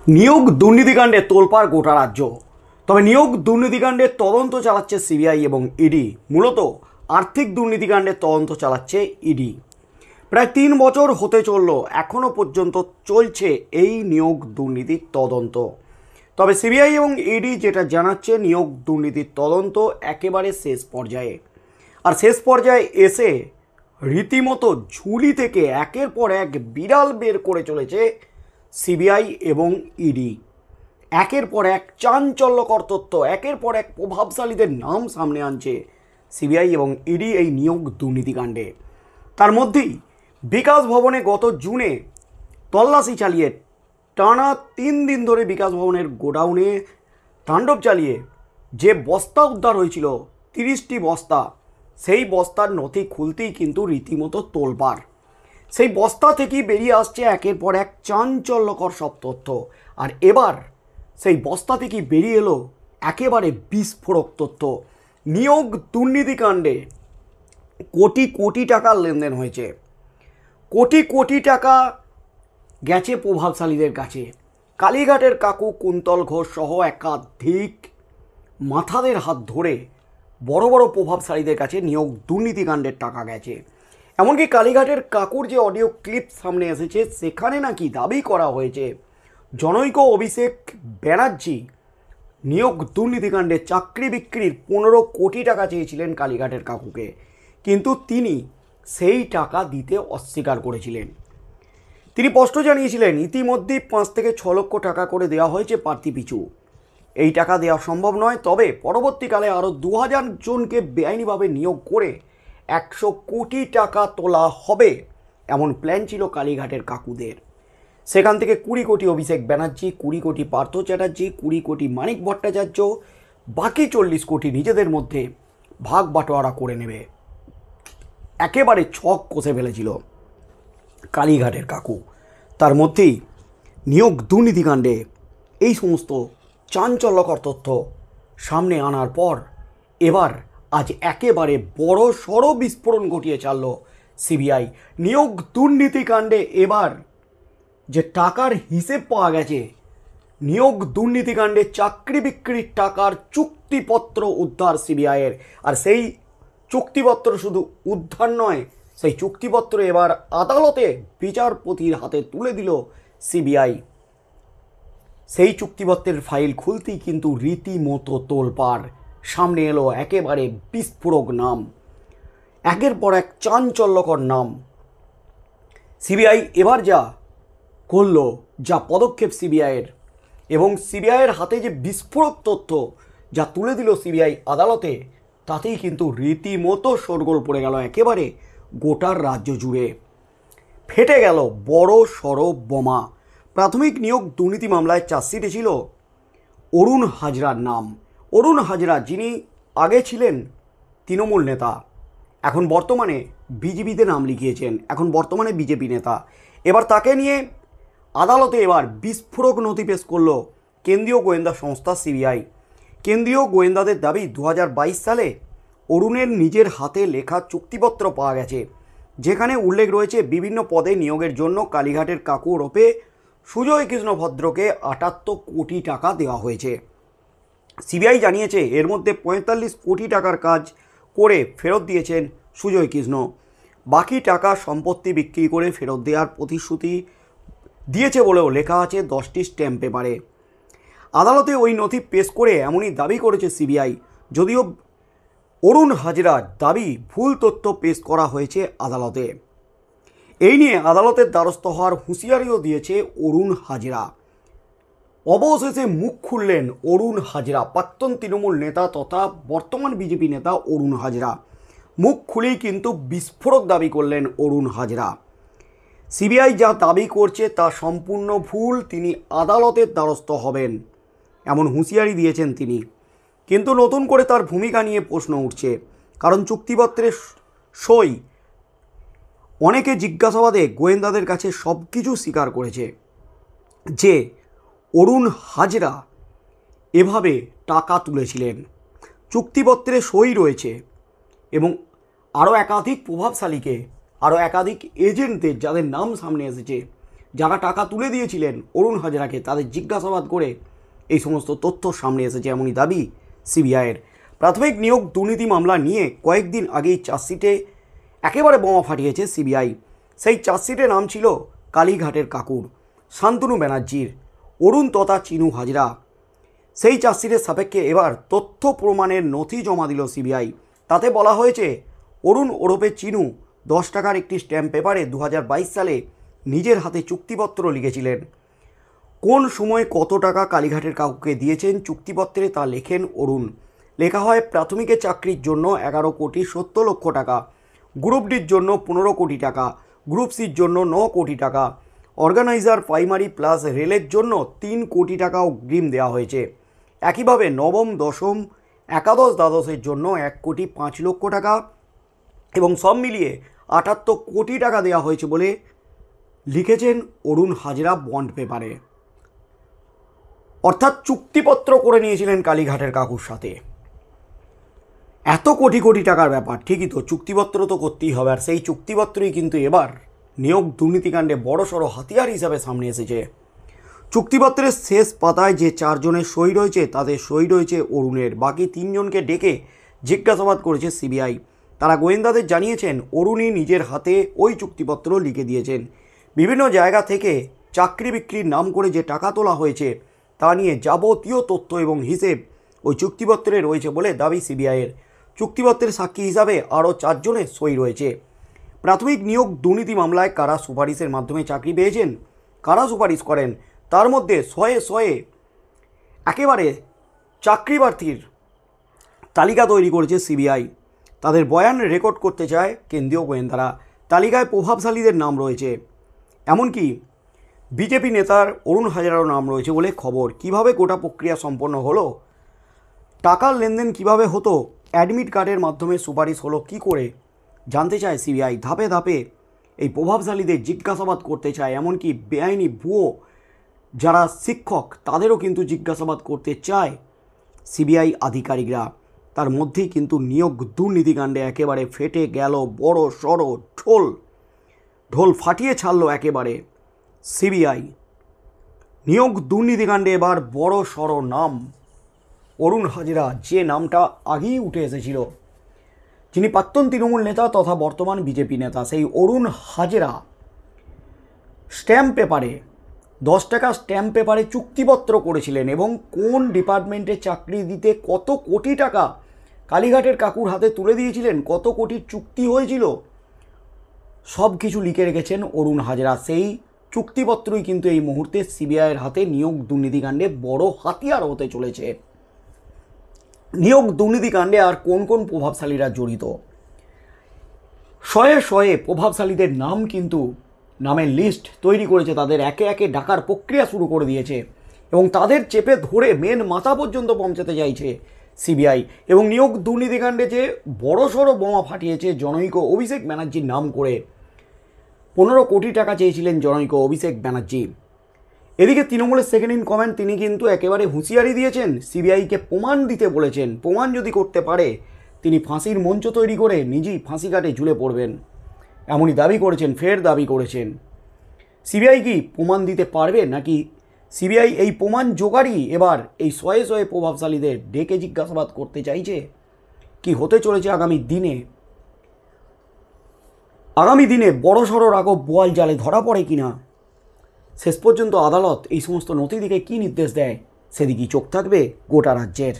নিয়োগ দুর্নীতিকাণ্ডে তোলপাড় গোটা রাজ্য। তবে নিয়োগ দুর্নীতিকাণ্ডের তদন্ত চালাচ্ছে সিবিআই এবং ইডি। মূলত আর্থিক দুর্নীতিকাণ্ডের তদন্ত চালাচ্ছে ইডি। প্রায় 3 বছর হতে চলল, এখনও পর্যন্ত চলছে এই নিয়োগ দুর্নীতির তদন্ত। তবে সিবিআই এবং ইডি যেটা জানাচ্ছে, নিয়োগ দুর্নীতির তদন্ত একেবারে শেষ পর্যায়ে। আর শেষ পর্যায়ে এসে রীতিমতো ঝুলি থেকে একের পর এক বিড়াল বের করে চলেছে সিবিআই এবং ইডি। একের পর এক চাঞ্চল্যকর তথ্য, একের পর এক প্রভাবশালীদের নাম সামনে আনছে সিবিআই এবং ইডি এই নিয়োগ দুর্নীতিকাণ্ডে। তার মধ্যেই বিকাশ ভবনে গত জুনে তল্লাশি চালিয়ে টানা 3 দিন ধরে বিকাশ ভবনের গোডাউনে তাণ্ডব চালিয়ে যে বস্তা উদ্ধার হয়েছিল 30টি বস্তা, সেই বস্তার নথি খুলতেই কিন্তু রীতিমতো তোলপাড়। সেই বস্তা থেকেই বেরিয়ে আসছে একের পর এক চাঞ্চল্যকর সব তথ্য। আর এবার সেই বস্তা থেকেই বেরিয়ে এলো একেবারে বিস্ফোরক তথ্য। নিয়োগ দুর্নীতিকাণ্ডে কোটি কোটি টাকার লেনদেন হয়েছে। কোটি কোটি টাকা গেছে প্রভাবশালীদের কাছে। কালীঘাটের কাকু কুন্তল ঘোষ সহ একাধিক মাথাদের হাত ধরে বড় বড় প্রভাবশালীদের কাছে নিয়োগ দুর্নীতিকাণ্ডের টাকা গেছে। এমনকি কালীঘাটের কাকুর যে অডিও ক্লিপ সামনে এসেছে, সেখানে নাকি দাবি করা হয়েছে জনৈক অভিষেক ব্যানার্জি নিয়োগ দুর্নীতিকাণ্ডে চাকরি বিক্রির 15 কোটি টাকা চেয়েছিলেন কালীঘাটের কাকুকে, কিন্তু তিনি সেই টাকা দিতে অস্বীকার করেছিলেন। তিনি স্পষ্ট জানিয়েছিলেন ইতিমধ্যেই 5 থেকে 6 লক্ষ টাকা করে দেওয়া হয়েছে প্রার্থী পিছু, এই টাকা দেওয়া সম্ভব নয়। তবে পরবর্তীকালে আরও 2000 জনকে বেআইনিভাবে নিয়োগ করে 100 কোটি টাকা তোলা হবে, এমন প্ল্যান ছিল কালীঘাটের কাকুদের। সেখান থেকে 20 কোটি অভিষেক ব্যানার্জি, 20 কোটি পার্থ চ্যাটার্জি, 20 কোটি মানিক ভট্টাচার্য, বাকি 40 কোটি নিজেদের মধ্যে ভাগ বাটোয়ারা করে নেবে। একেবারে ছক কষে ফেলেছিল কালীঘাটের কাকু। তার মধ্যেই নিয়োগ দুর্নীতিকাণ্ডে এই সমস্ত চাঞ্চল্যকর তথ্য সামনে আনার পর এবার আজ একেবারে বড় সড় বিস্ফোরণ ঘটিয়ে ছাড়ল সিবিআই। নিয়োগ দুর্নীতিকাণ্ডে এবার যে টাকার হিসেব পাওয়া গেছে, নিয়োগ দুর্নীতিকাণ্ডে চাকরি বিক্রির টাকার চুক্তিপত্র উদ্ধার সিবিআইয়ের। আর সেই চুক্তিপত্র শুধু উদ্ধার নয়, সেই চুক্তিপত্র এবার আদালতে বিচারপতির হাতে তুলে দিল সিবিআই। সেই চুক্তিপত্রের ফাইল খুলতেই কিন্তু রীতিমতো তোলপাড়। সামনে এলো একেবারে বিস্ফোরক নাম, একের পর এক চাঞ্চল্যকর নাম। সিবিআই এবার যা করলো, যা পদক্ষেপ সিবিআইয়ের, এবং সিবিআইয়ের হাতে যে বিস্ফোরক তথ্য যা তুলে দিল সিবিআই আদালতে, তাতেই কিন্তু রীতিমতো শোরগোল পড়ে গেল একেবারে গোটার রাজ্য জুড়ে। ফেটে গেল বড় সড় বোমা। প্রাথমিক নিয়োগ দুর্নীতি মামলায় চার্জশিটে ছিল অরুণ হাজরার নাম। অরুণ হাজরা, যিনি আগে ছিলেন তৃণমূল নেতা, এখন বর্তমানে বিজেপিতে নাম লিখিয়েছেন, এখন বর্তমানে বিজেপি নেতা। এবার তাকে নিয়ে আদালতে এবার বিস্ফোরক নথি পেশ করল কেন্দ্রীয় গোয়েন্দা সংস্থা সিবিআই। কেন্দ্রীয় গোয়েন্দাদের দাবি 2022 সালে অরুণের নিজের হাতে লেখা চুক্তিপত্র পাওয়া গেছে, যেখানে উল্লেখ রয়েছে বিভিন্ন পদে নিয়োগের জন্য কালীঘাটের কাকু ওরফে সুজয় কৃষ্ণ ভদ্রকে 78 কোটি টাকা দেওয়া হয়েছে। সিবিআই জানিয়েছে এর মধ্যে 45 কোটি টাকার কাজ করে ফেরত দিয়েছেন সুজয় কৃষ্ণ। বাকি টাকা সম্পত্তি বিক্রি করে ফেরত দেওয়ার প্রতিশ্রুতি দিয়েছে বলেও লেখা আছে 10টি স্ট্যাম্প পেপারে। আদালতে ওই নথি পেশ করে এমনই দাবি করেছে সিবিআই, যদিও অরুণ হাজরার দাবি ভুল তথ্য পেশ করা হয়েছে আদালতে। এই নিয়ে আদালতের দ্বারস্থ হওয়ার হুঁশিয়ারিও দিয়েছে অরুণ হাজরা। অবশেষে মুখ খুললেন অরুণ হাজরা, প্রাক্তন তৃণমূল নেতা তথা বর্তমান বিজেপি নেতা অরুণ হাজরা। মুখ খুলেই কিন্তু বিস্ফোরক দাবি করলেন অরুণ হাজরা। সিবিআই যা দাবি করছে তা সম্পূর্ণ ভুল, তিনি আদালতের দ্বারস্থ হবেন, এমন হুঁশিয়ারি দিয়েছেন তিনি। কিন্তু নতুন করে তার ভূমিকা নিয়ে প্রশ্ন উঠছে, কারণ চুক্তিপত্রের সই অনেকে জিজ্ঞাসাবাদে গোয়েন্দাদের কাছে সব কিছু স্বীকার করেছে যে অরুণ হাজরা এভাবে টাকা তুলেছিলেন। চুক্তিপত্রে সই রয়েছে এবং আরও একাধিক প্রভাবশালীকে, আরও একাধিক এজেন্টদের যাদের নাম সামনে এসেছে, যারা টাকা তুলে দিয়েছিলেন অরুণ হাজরাকে তাদের জিজ্ঞাসাবাদ করে এই সমস্ত তথ্য সামনে এসেছে, এমনই দাবি সিবিআইয়ের। প্রাথমিক নিয়োগ দুর্নীতি মামলা নিয়ে কয়েকদিন আগেই চার্জশিটে একেবারে বোমা ফাটিয়েছে সিবিআই। সেই চার্জশিটে নাম ছিল কালীঘাটের কাকুর, শান্তনু ব্যানার্জির, অরুণ তথা চিনু হাজরা। সেই চার্জশিটের সাপেক্ষে এবার তথ্য প্রমাণের নথি জমা দিল সিবিআই। তাতে বলা হয়েছে অরুণ ওরফে চিনু 10 টাকার একটি স্ট্যাম্প পেপারে 2022 সালে নিজের হাতে চুক্তিপত্র লিখেছিলেন। কোন সময় কত টাকা কালীঘাটের কাকুকে দিয়েছেন চুক্তিপত্রে তা লেখেন অরুণ। লেখা হয় প্রাথমিকের চাকরির জন্য 11,70,00,000 টাকা, গ্রুপ ডির জন্য 15 কোটি টাকা, গ্রুপ সির জন্য 9 কোটি টাকা, অর্গানাইজার প্রাইমারি প্লাস রেলের জন্য 3 কোটি টাকা অগ্রিম দেওয়া হয়েছে। একইভাবে নবম, দশম, একাদশ, দ্বাদশের জন্য 1,05,00,000 টাকা এবং সব মিলিয়ে 78 কোটি টাকা দেওয়া হয়েছে বলে লিখেছেন অরুণ হাজরা বন্ড পেপারে। অর্থাৎ চুক্তিপত্র করে নিয়েছিলেন কালীঘাটের কাকুর সাথে। এত কোটি কোটি টাকার ব্যাপার, ঠিকই তো, চুক্তিপত্র তো করতেই হবে। আর সেই চুক্তিপত্রই কিন্তু এবার নিয়োগ দুর্নীতিকাণ্ডে বড়সড় হাতিয়ার হিসাবে সামনে এসেছে। চুক্তিপত্রের শেষ পাতায় যে 4 জনের সই রয়েছে তাদের সই রয়েছে অরুণের। বাকি 3 জনকে ডেকে জিজ্ঞাসাবাদ করেছে সিবিআই। তারা গোয়েন্দাদের জানিয়েছেন অরুণই নিজের হাতে ওই চুক্তিপত্র লিখে দিয়েছেন। বিভিন্ন জায়গা থেকে চাকরি বিক্রির নাম করে যে টাকা তোলা হয়েছে তা নিয়ে যাবতীয় তথ্য এবং হিসেব ওই চুক্তিপত্রে রয়েছে বলে দাবি সিবিআইয়ের। চুক্তিপত্রের সাক্ষী হিসাবে আরও 4 জনের সই রয়েছে। প্রাথমিক নিয়োগ দুর্নীতি মামলায় কারা সুপারিশের মাধ্যমে চাকরি পেয়েছেন, কারা সুপারিশ করেন, তার মধ্যে শয়ে শয়ে একেবারে চাকরি প্রার্থীর তালিকা তৈরি করেছে সিবিআই। তাদের বয়ান রেকর্ড করতে চায় কেন্দ্রীয় গোয়েন্দারা। তালিকায় প্রভাবশালীদের নাম রয়েছে, এমনকি বিজেপি নেতার অরুণ হাজরারও নাম রয়েছে বলে খবর। কিভাবে গোটা প্রক্রিয়া সম্পন্ন হলো, টাকার লেনদেন কিভাবে হতো, অ্যাডমিট কার্ডের মাধ্যমে সুপারিশ হলো কি করে, জানতে চায় সিবিআই। ধাপে ধাপে এই প্রভাবশালীদের জিজ্ঞাসাবাদ করতে চায়। এমনকি বেআইনি ভুয়ো যারা শিক্ষক তাদেরও কিন্তু জিজ্ঞাসাবাদ করতে চায় সিবিআই আধিকারিকরা। তার মধ্যেই কিন্তু নিয়োগ দুর্নীতিকাণ্ডে একেবারে ফেটে গেল বড় সড়ো ঢোল ফাটিয়ে ছাড়লো একেবারে সিবিআই। নিয়োগ দুর্নীতিকাণ্ডে এবার বড় সড়ো নাম অরুণ হাজরা, যে নামটা আগেই উঠে এসেছিল, যিনি প্রাক্তন তৃণমূল নেতা তথা বর্তমান বিজেপি নেতা। সেই অরুণ হাজরা স্ট্যাম্প পেপারে 10 টাকা স্ট্যাম্প পেপারে চুক্তিপত্র করেছিলেন এবং কোন ডিপার্টমেন্টে চাকরি দিতে কত কোটি টাকা কালীঘাটের কাকুর হাতে তুলে দিয়েছিলেন, কত কোটির চুক্তি হয়েছিল, সব কিছু লিখে রেখেছেন অরুণ হাজরা। সেই চুক্তিপত্রই কিন্তু এই মুহূর্তে সিবিআইয়ের হাতে নিয়োগ দুর্নীতিকাণ্ডে বড় হাতিয়ার হতে চলেছে। নিয়োগ দুর্নীতিকাণ্ডে আর কোন কোন প্রভাবশালীরা জড়িত, শয়ে শয়ে প্রভাবশালীদের নাম কিন্তু নামের লিস্ট তৈরি করেছে। তাদের একে একে ডাকার প্রক্রিয়া শুরু করে দিয়েছে এবং তাদের চেপে ধরে মেন মাথা পর্যন্ত পৌঁছাতে চাইছে সিবিআই। এবং নিয়োগ দুর্নীতিকাণ্ডে যে বড়সড় বোমা ফাটিয়েছে জনৈক অভিষেক ব্যানার্জির নাম করে, 15 কোটি টাকা চেয়েছিলেন জনৈক অভিষেক ব্যানার্জি। এদিকে তৃণমূলের সেকেন্ড ইন কমান্ড তিনি কিন্তু একেবারে হুঁশিয়ারি দিয়েছেন, সিবিআইকে প্রমাণ দিতে বলেছেন। প্রমাণ যদি করতে পারে তিনি ফাঁসির মঞ্চ তৈরি করে নিজেই ফাঁসি কাটে ঝুলে পড়বেন, এমনই দাবি করেছেন। ফের দাবি করেছেন সিবিআই কি প্রমাণ দিতে পারবে, নাকি সিবিআই এই প্রমাণ জোগাড়ই এবার এই শয়ে শয়ে প্রভাবশালীদের ডেকে জিজ্ঞাসাবাদ করতে চাইছে। কি হতে চলেছে আগামী দিনে বড়সড় রাঘব বোয়াল জালে ধরা পড়ে কিনা, শেষ পর্যন্ত আদালত এই সমস্ত নথি দিকে কী নির্দেশ দেয় সেদিকেই চোখ থাকবে গোটা রাজ্যের।